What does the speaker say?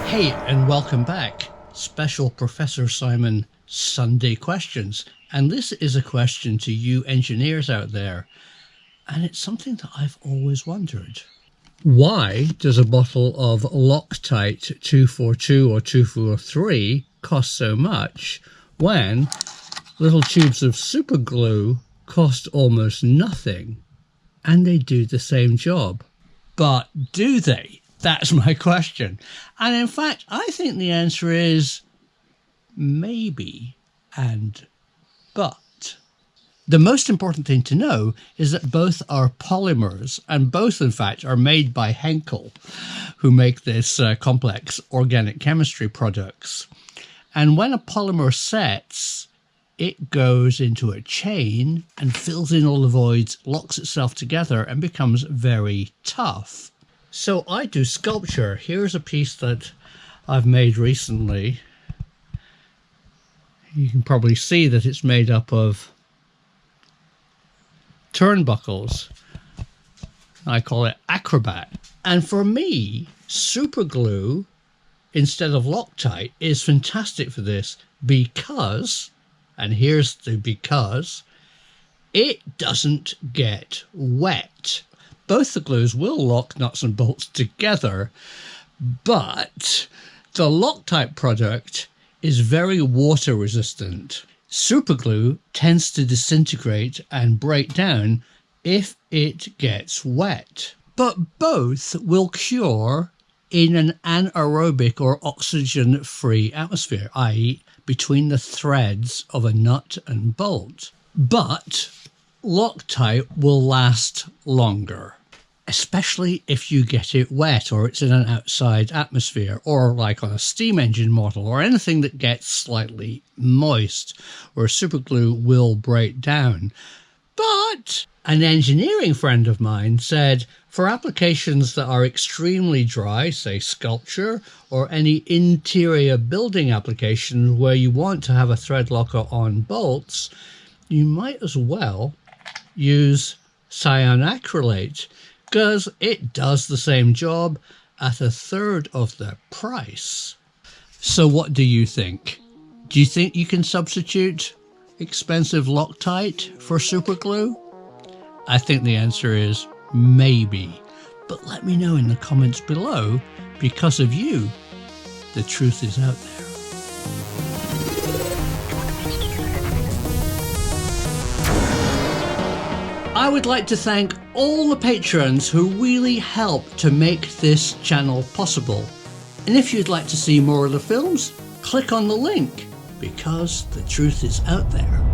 Hey, and welcome back. Special Professor Simon Sunday questions. And this is a question to you engineers out there. And it's something that I've always wondered. Why does a bottle of Loctite 242 or 243 cost so much when little tubes of Superglue cost almost nothing and they do the same job? But do they? That's my question. And in fact, I think the answer is maybe and but. The most important thing to know is that both are polymers, and both, in fact, are made by Henkel, who make this complex organic chemistry products. And when a polymer sets, it goes into a chain and fills in all the voids, locks itself together, and becomes very tough. So I do sculpture. Here's a piece that I've made recently. You can probably see that it's made up of turnbuckles. I call it Acrobat. And for me, Superglue instead of Loctite is fantastic for this because, and here's the because, it doesn't get wet. Both the glues will lock nuts and bolts together, but the Loctite product is very water resistant. Superglue tends to disintegrate and break down if it gets wet. But both will cure in an anaerobic or oxygen-free atmosphere, i.e. between the threads of a nut and bolt. But Loctite will last longer, especially if you get it wet or it's in an outside atmosphere, or like on a steam engine model or anything that gets slightly moist, where Superglue will break down. But an engineering friend of mine said for applications that are extremely dry, say sculpture, or any interior building application where you want to have a thread locker on bolts, you might as well use cyanacrylate, because it does the same job at a third of the price. So what do you think? Do you think you can substitute expensive Loctite for Superglue? I think the answer is maybe. But let me know in the comments below. Because of you, the truth is out there. I would like to thank all the patrons who really help to make this channel possible. And if you'd like to see more of the films, click on the link, because the truth is out there.